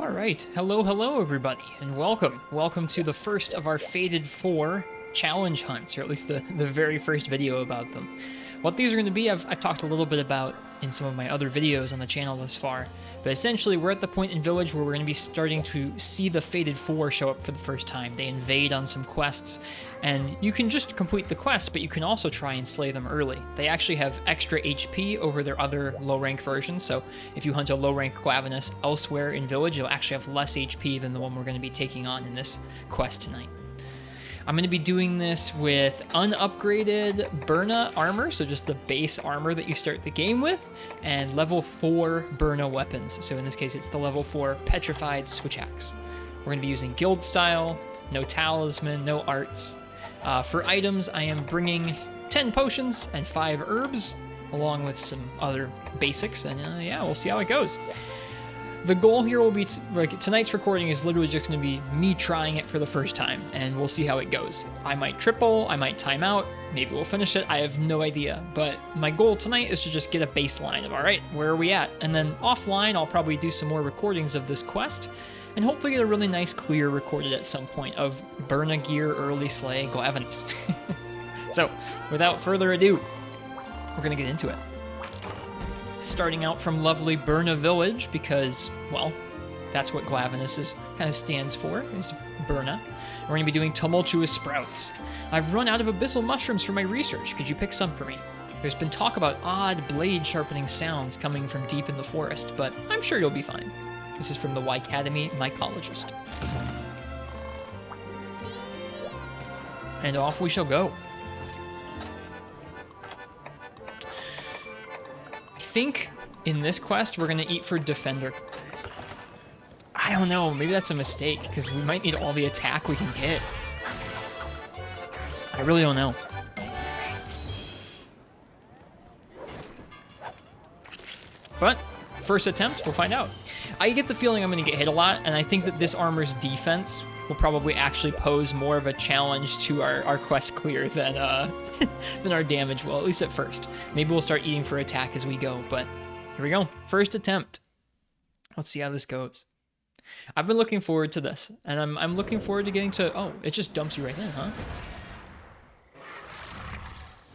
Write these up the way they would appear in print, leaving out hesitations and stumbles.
All right, hello everybody, and welcome to the first of our Fated 4 challenge hunts, or at least the very first video about them. What these are going to be, I've talked a little bit about in some of my other videos on the channel thus far, but essentially we're at the point in Village where we're going to be starting to see the Fated 4 show up for the first time. They invade on some quests, and you can just complete the quest, but you can also try and slay them early. They actually have extra HP over their other low-rank versions, so if you hunt a low-rank Glavenus elsewhere in Village, you'll actually have less HP than the one we're going to be taking on in this quest tonight. I'm going to be doing this with unupgraded Bherna armor, so just the base armor that you start the game with, and level 4 Bherna weapons. So in this case, it's the level 4 Petrified Switch Axe. We're going to be using guild style, no talisman, no arts. For items, I am bringing 10 potions and 5 herbs, along with some other basics, and yeah, we'll see how it goes. The goal here will be, tonight's recording is literally just going to be me trying it for the first time, and we'll see how it goes. I might triple, I might time out, maybe we'll finish it, I have no idea. But my goal tonight is to just get a baseline of, alright, where are we at? And then offline, I'll probably do some more recordings of this quest, and hopefully get a really nice clear recorded at some point of Bherna Gear Early Slay Glavenus. So, without further ado, we're going to get into it. Starting out from lovely Bherna Village, because, well, that's what Glavenus kind of stands for, is Bherna. We're going to be doing Tumultuous Sprouts. I've run out of abyssal mushrooms for my research. Could you pick some for me? There's been talk about odd blade sharpening sounds coming from deep in the forest, but I'm sure you'll be fine. This is from the Y Academy mycologist. And off we shall go. I think in this quest we're gonna eat for Defender. I don't know, maybe that's a mistake, because we might need all the attack we can get. I really don't know. But first attempt, we'll find out. I get the feeling I'm gonna get hit a lot, and I think that this armor's defense will probably actually pose more of a challenge to our quest clear than than our damage will, at least at first. Maybe we'll start eating for attack as we go, but here we go. First attempt. Let's see how this goes. I've been looking forward to this, and I'm looking forward to getting to... Oh, it just dumps you right in, huh?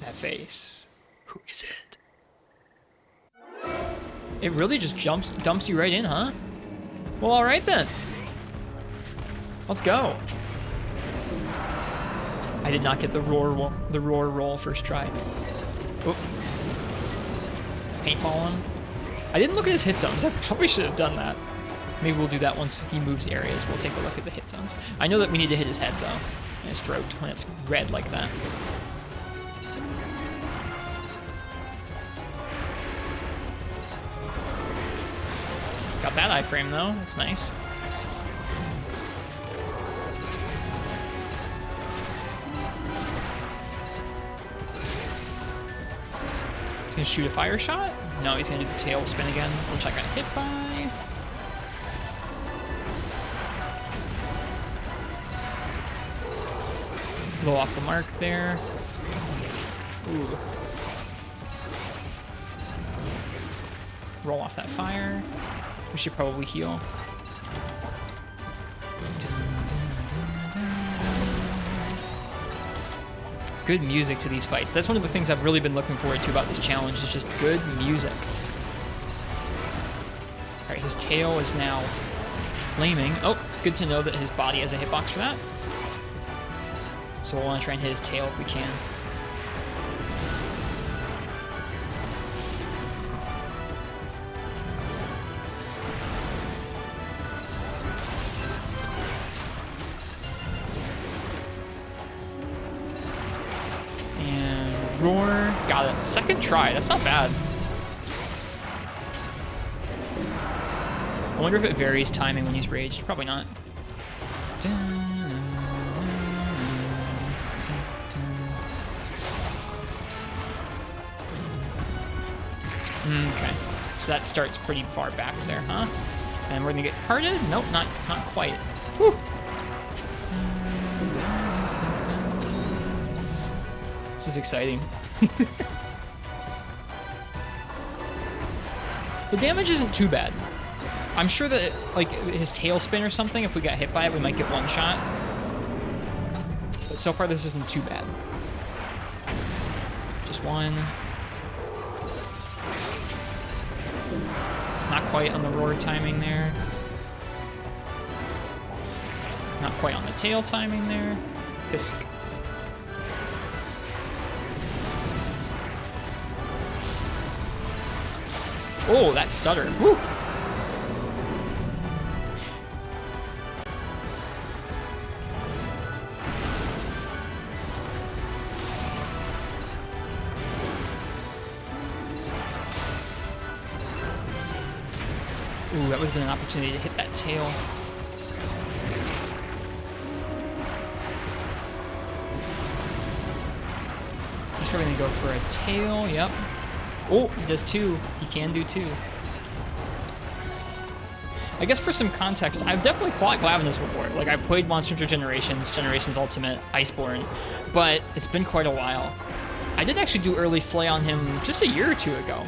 That face. Who is it? It really just dumps you right in, huh? Well, all right then. Let's go. I did not get the roar roll first try. Oop. Paintball him. I didn't look at his hit zones. I probably should have done that. Maybe we'll do that once he moves areas. We'll take a look at the hit zones. I know that we need to hit his head though, and his throat when it's red like that. Got that iframe though. That's nice. Gonna shoot a fire shot? No, he's gonna do the tail spin again, which I got hit by. Low off the mark there. Ooh. Roll off that fire. We should probably heal. Good music to these fights. That's one of the things I've really been looking forward to about this challenge, is just good music. All right, his tail is now flaming. Oh, good to know that his body has a hitbox for that. So we'll want to try and hit his tail if we can. Roar, got it. Second try, that's not bad. I wonder if it varies timing when he's raged. Probably not. Okay, so that starts pretty far back there, huh? And we're gonna get carded? Nope, not quite. Whew. This is exciting. The damage isn't too bad. I'm sure that, like, his tailspin or something, if we got hit by it, we might get one shot. But so far, this isn't too bad. Just one. Not quite on the roar timing there. Not quite on the tail timing there. Kisk. Oh, that stutter. Woo! Ooh, that would have been an opportunity to hit that tail. He's probably gonna go for a tail, yep. Oh, he does two. He can do two. I guess for some context, I've definitely fought Glavenus before. Like, I've played Monster Hunter Generations, Generations Ultimate, Iceborne, but it's been quite a while. I did actually do early Slay on him just a year or two ago.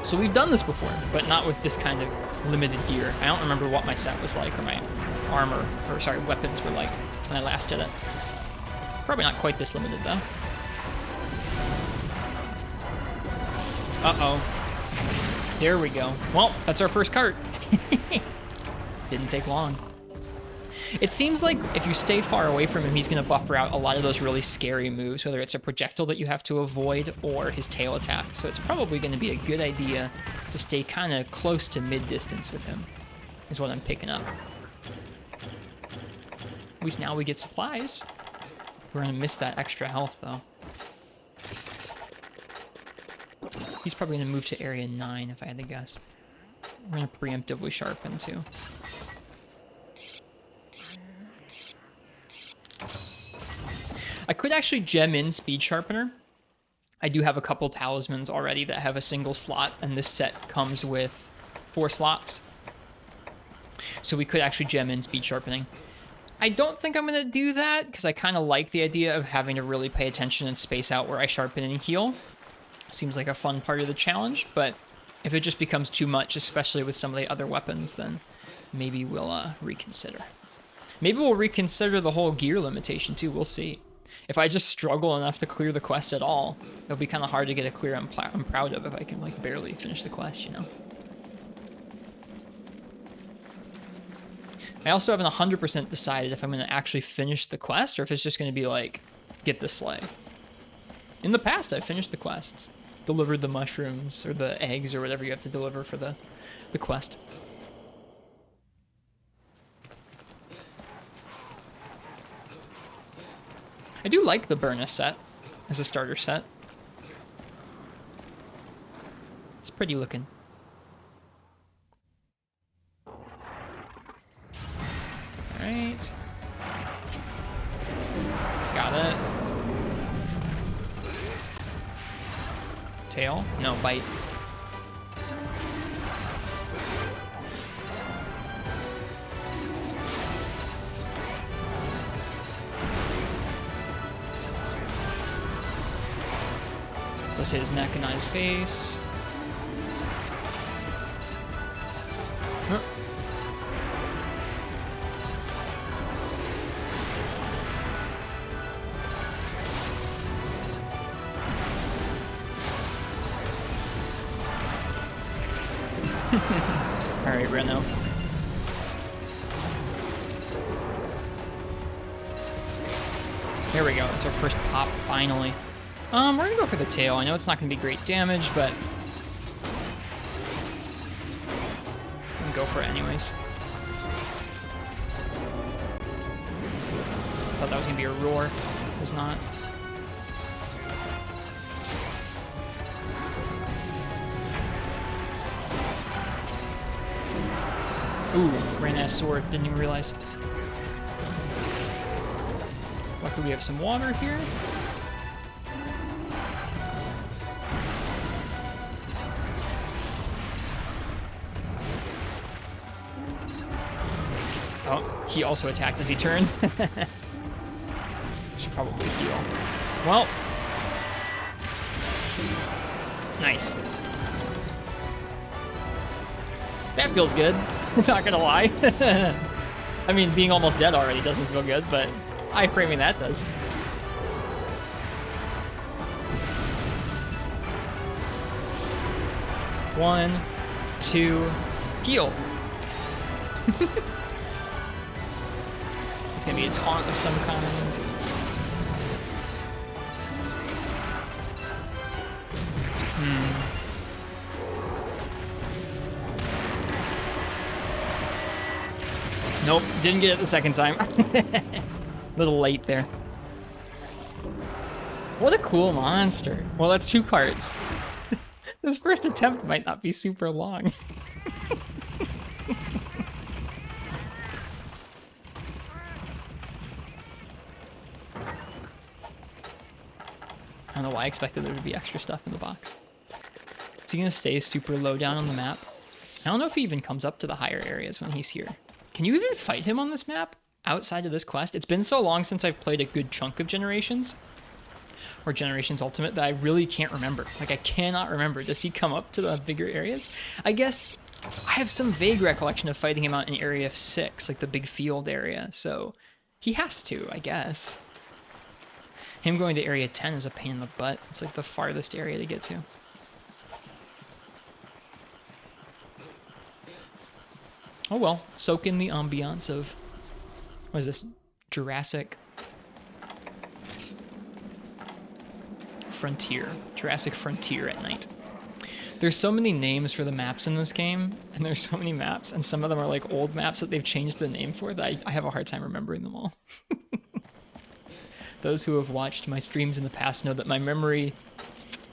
So we've done this before, but not with this kind of limited gear. I don't remember what my set was like, or my armor, or sorry, weapons were like when I last did it. Probably not quite this limited, though. Uh-oh. There we go. Well, that's our first cart. Didn't take long. It seems like if you stay far away from him, he's going to buffer out a lot of those really scary moves, whether it's a projectile that you have to avoid or his tail attack. So it's probably going to be a good idea to stay kind of close to mid-distance with him, is what I'm picking up. At least now we get supplies. We're going to miss that extra health, though. He's probably going to move to area 9, if I had to guess. We're going to preemptively sharpen, too. I could actually gem in Speed Sharpener. I do have a couple talismans already that have a single slot, and this set comes with 4 slots. So we could actually gem in Speed Sharpening. I don't think I'm going to do that, because I kind of like the idea of having to really pay attention and space out where I sharpen and heal. Seems like a fun part of the challenge, but if it just becomes too much, especially with some of the other weapons, then maybe we'll reconsider. Maybe we'll reconsider the whole gear limitation too, we'll see. If I just struggle enough to clear the quest at all, it'll be kind of hard to get a clear I'm proud of if I can like barely finish the quest, you know? I also haven't 100% decided if I'm going to actually finish the quest or if it's just going to be like, get the slay. In the past, I've finished the quests. Delivered the mushrooms or the eggs or whatever you have to deliver for the quest. I do like the Bherna set as a starter set. It's pretty looking. Alright. Got it. Tail? No, bite. Let's hit his neck and not his face. Huh. All right, Reno. There we go. It's our first pop, finally. We're gonna go for the tail. I know it's not gonna be great damage, but I'm gonna go for it anyways. Thought that was gonna be a roar. It was not. Ooh, ran out of sword. Didn't even realize. Luckily, we have some water here. Oh, he also attacked as he turned. Should probably heal. Well. Nice. That feels good. Not gonna lie. I mean, being almost dead already doesn't feel good, but iframing that does. One, two, heal. It's gonna be a taunt of some kind. Nope, didn't get it the second time. A little late there. What a cool monster. Well, that's 2 cards. This first attempt might not be super long. I don't know why I expected there to be extra stuff in the box. Is he gonna stay super low down on the map? I don't know if he even comes up to the higher areas when he's here. Can you even fight him on this map outside of this quest? It's been so long since I've played a good chunk of Generations, or Generations Ultimate, that I really can't remember. Like, I cannot remember. Does he come up to the bigger areas? I guess I have some vague recollection of fighting him out in Area 6, like the big field area, so he has to, I guess. Him going to Area 10 is a pain in the butt. It's like the farthest area to get to. Oh well, soak in the ambiance of, what is this, Jurassic Frontier. Jurassic Frontier at night. There's so many names for the maps in this game, and there's so many maps, and some of them are like old maps that they've changed the name for that I have a hard time remembering them all. Those who have watched my streams in the past know that my memory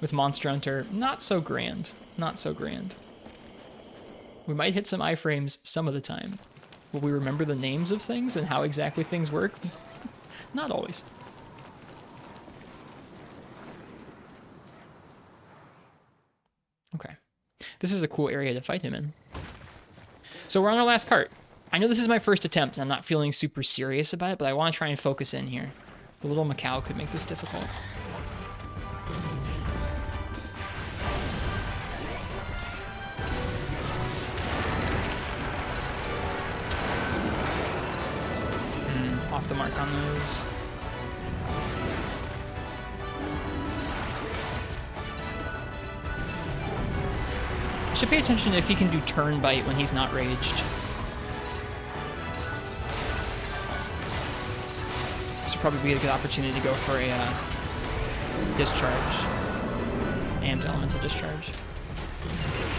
with Monster Hunter, not so grand. Not so grand. We might hit some iframes some of the time. Will we remember the names of things and how exactly things work? Not always. Okay. This is a cool area to fight him in. So we're on our last cart. I know this is my first attempt, and I'm not feeling super serious about it, but I want to try and focus in here. The little Macau could make this difficult. Off the mark on those. I should pay attention if he can do turn bite when he's not raged. This would probably be a good opportunity to go for a discharge. Amped elemental discharge.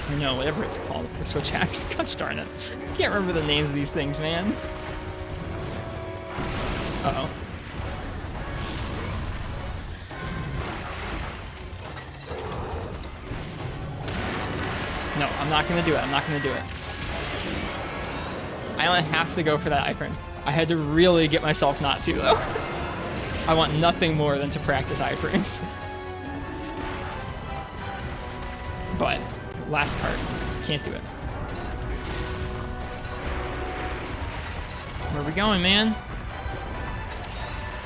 Or no, whatever it's called. The Switch Axe. Gosh darn it. Can't remember the names of these things, man. Uh-oh. No, I'm not gonna do it. I'm not gonna do it. I only have to go for that iframe. I had to really get myself not to, though. I want nothing more than to practice iframes. But, last card. Can't do it. Where are we going, man?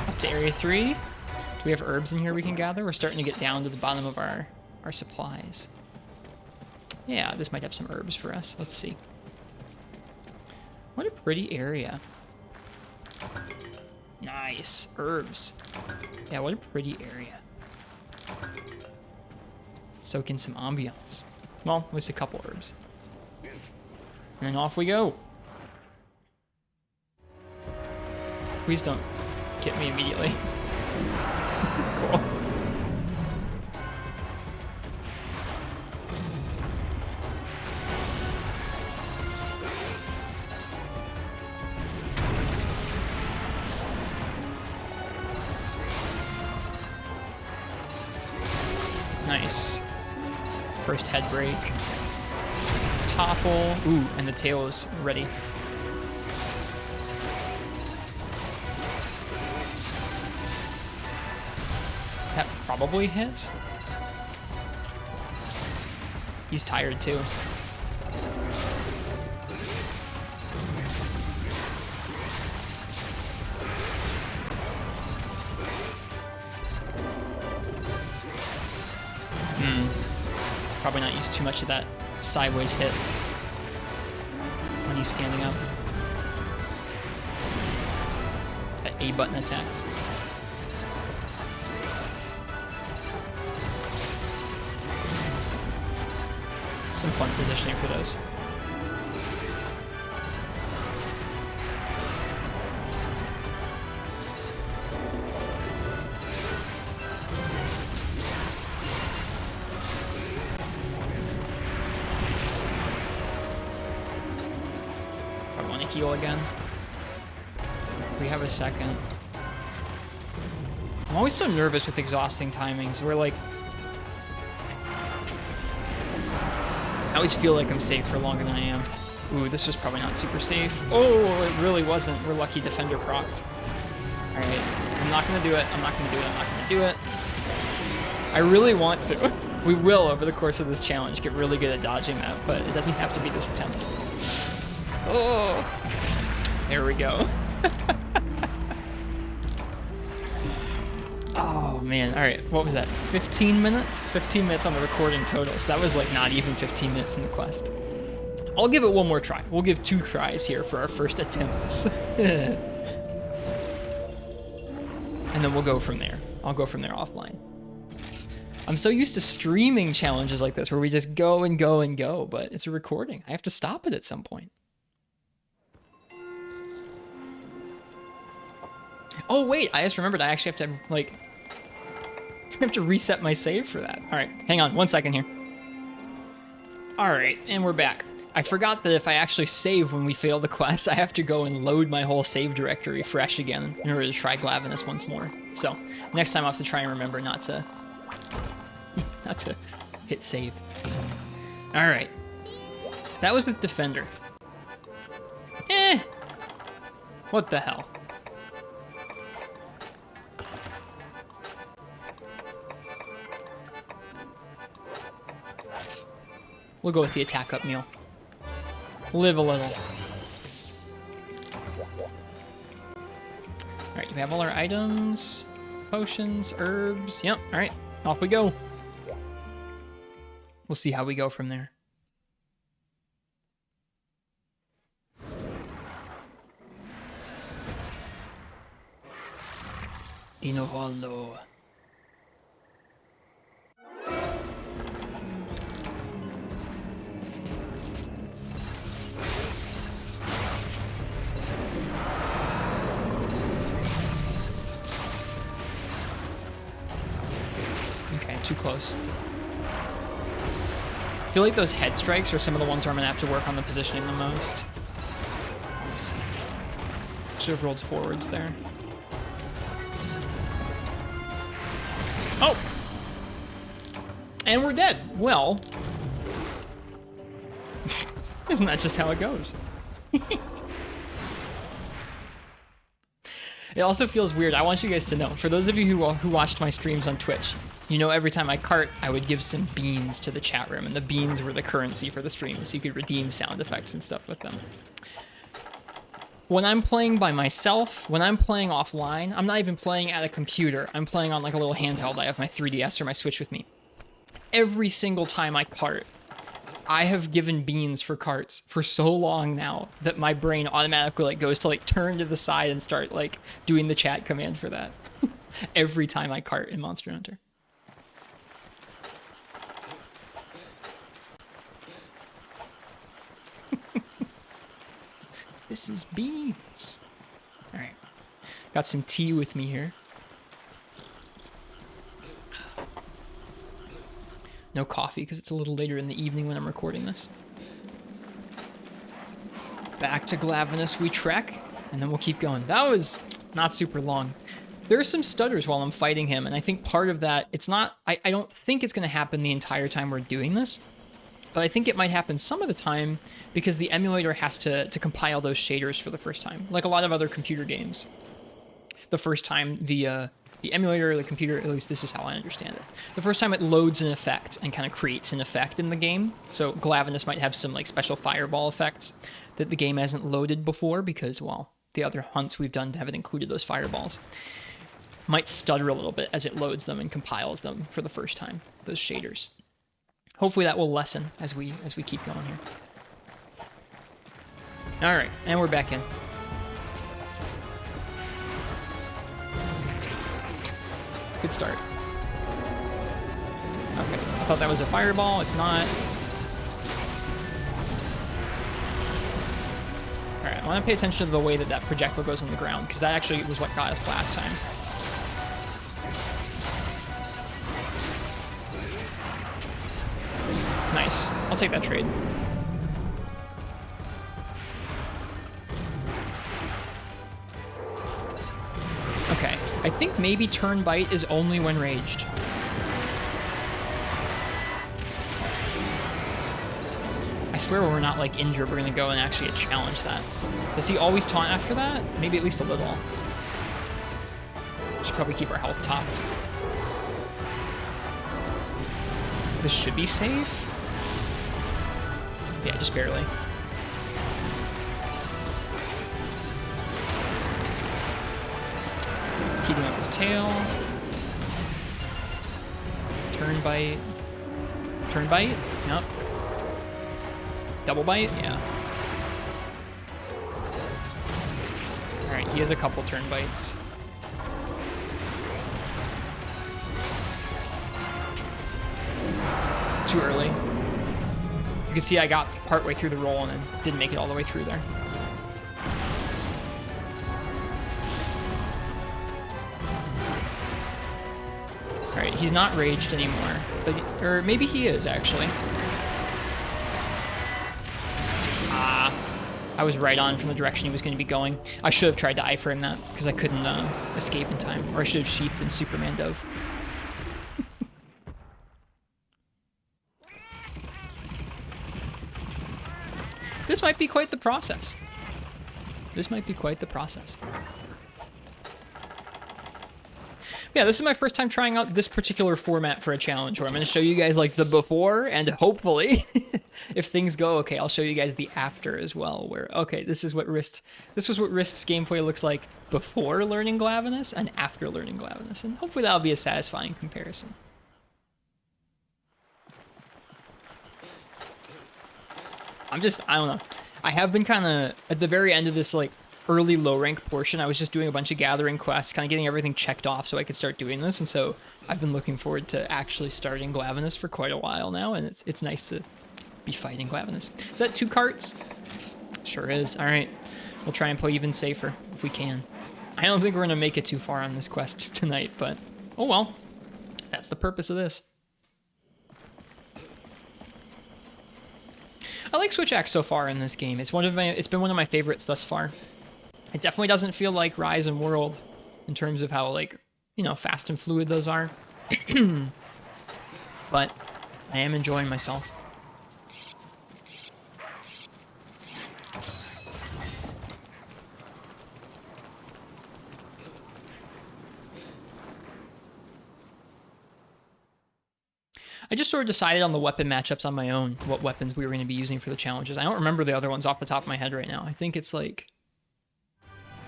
Up to Area 3. Do we have herbs in here we can gather? We're starting to get down to the bottom of our supplies. Yeah, this might have some herbs for us. Let's see. What a pretty area. Nice. Herbs. Yeah, what a pretty area. Soak in some ambiance. Well, at least a couple herbs. And then off we go. Please don't get me immediately. Cool. Nice. First head break. Topple. Ooh, and the tail is ready. That probably hits. He's tired too. Probably not use too much of that sideways hit when he's standing up. That A button attack. Some fun positioning for those. I want to heal again. We have a second. I'm always so nervous with exhausting timings. We're like, I always feel like I'm safe for longer than I am. Ooh, this was probably not super safe. Oh, it really wasn't. We're lucky defender procced. All right, I'm not gonna do it. I'm not gonna do it. I'm not gonna do it. I really want to. We will, over the course of this challenge, get really good at dodging that, but it doesn't have to be this attempt. Oh, there we go. Oh man, all right, what was that? 15 minutes? 15 minutes on the recording total, so that was like not even 15 minutes in the quest. I'll give it one more try. We'll give 2 tries here for our first attempts. And then we'll go from there. I'll go from there offline. I'm so used to streaming challenges like this where we just go and go and go, but it's a recording. I have to stop it at some point. Oh wait, I just remembered I actually have to like, I have to reset my save for that. All right, hang on 1 second here. All right, and we're back. I forgot that if I actually save when we fail the quest, I have to go and load my whole save directory fresh again in order to try Glavenus once more. So next time I'll have to try and remember not to hit save. All right, that was with Defender. What the hell? We'll go with the attack up meal. Live a little. All right, do we have all our items? Potions, herbs. Yep, all right, off we go. We'll see how we go from there. Dino Waldo. Too close. I feel like those head strikes are some of the ones where I'm gonna have to work on the positioning the most. Should have rolled forwards there. Oh! And we're dead. Well, isn't that just how it goes? It also feels weird. I want you guys to know, for those of you who watched my streams on Twitch, you know every time I cart, I would give some beans to the chat room, and the beans were the currency for the stream, so you could redeem sound effects and stuff with them. When I'm playing by myself, when I'm playing offline, I'm not even playing at a computer. I'm playing on like a little handheld. I have my 3DS or my Switch with me. Every single time I cart, I have given beans for carts for so long now that my brain automatically like goes to like turn to the side and start like doing the chat command for that. Every time I cart in Monster Hunter. This is beans. All right, got some tea with me here. No coffee because it's a little later in the evening when I'm recording this. Back to Glavenus we trek, and then we'll keep going. That was not super long. There are some stutters while I'm fighting him, and I think part of that, it's not, I don't think it's gonna happen the entire time we're doing this, but I think it might happen some of the time because the emulator has to compile those shaders for the first time, like a lot of other computer games. The first time the emulator or the computer, at least this is how I understand it. The first time it loads an effect and kind of creates an effect in the game. So Glavenus might have some like special fireball effects that the game hasn't loaded before because, well, the other hunts we've done haven't included those fireballs. Might stutter a little bit as it loads them and compiles them for the first time, those shaders. Hopefully that will lessen as we keep going here. All right, and we're back in. Good start. Okay, I thought that was a fireball. It's not. All right, I want to pay attention to the way that that projectile goes on the ground, because that actually was what got us last time. Nice. I'll take that trade. Okay, I think maybe turn bite is only when raged. I swear when we're not like injured, we're gonna go and actually challenge that. Does he always taunt after that? Maybe at least a little. Should probably keep our health topped. This should be safe. Yeah, just barely. Heating up his tail. Turn bite. Turn bite? Yep. Double bite? Yeah. Alright, he has a couple turn bites. Too early. You can see I got partway through the roll and then didn't make it all the way through there. Alright, he's not raged anymore. But, or maybe he is, actually. I was right on from the direction he was going to be going. I should have tried to iframe that, because I couldn't escape in time. Or I should have sheathed in Superman Dove. This might be quite the process. This might be quite the process. Yeah, this is my first time trying out this particular format for a challenge, where I'm going to show you guys like the before, and hopefully, if things go okay, I'll show you guys the after as well, where, okay, this was what Rist's gameplay looks like before learning Glavenus and after learning Glavenus, and hopefully that'll be a satisfying comparison. I don't know. I have been kind of, at the very end of this, like, early low rank portion, I was just doing a bunch of gathering quests, kind of getting everything checked off so I could start doing this, and so I've been looking forward to actually starting Glavenus for quite a while now, and it's nice to be fighting Glavenus. Is that 2 carts? Sure is. All right. We'll try and play even safer if we can. I don't think we're going to make it too far on this quest tonight, but oh well. That's the purpose of this. I like Switch Axe so far in this game. It's been one of my favorites thus far. It definitely doesn't feel like Rise and World in terms of how, like, you know, fast and fluid those are. But I am enjoying myself. I just sort of decided on the weapon matchups on my own, what weapons we were going to be using for the challenges. I don't remember the other ones off the top of my head right now. I think it's like...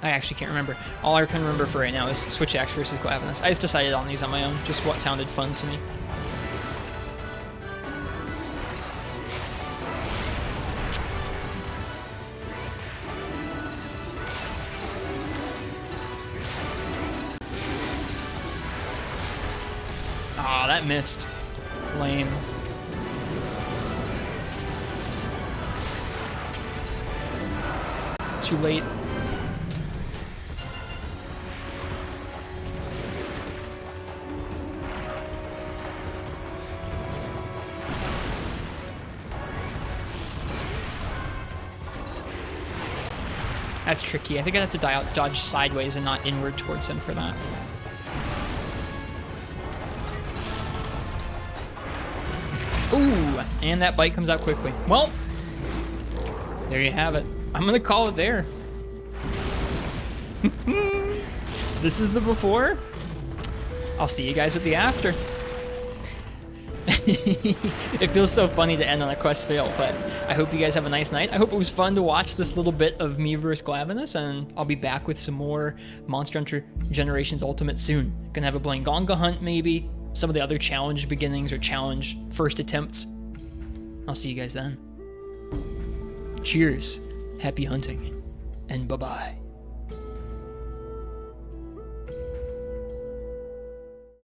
I actually can't remember. All I can remember for right now is Switch Axe versus Glavenus. I just decided on these on my own, just what sounded fun to me. Ah, that missed. Lame. Too late. That's tricky. I think I'd have to dodge sideways and not inward towards him for that. Ooh, and that bite comes out quickly. Well, there you have it. I'm going to call it there. This is the before. I'll see you guys at the after. It feels so funny to end on a quest fail, but I hope you guys have a nice night. I hope it was fun to watch this little bit of me versus Glavenus, and I'll be back with some more Monster Hunter Generations Ultimate soon. Gonna have a Blangonga hunt, maybe. Some of the other challenge beginnings or challenge first attempts. I'll see you guys then. Cheers. happy hunting, and bye-bye.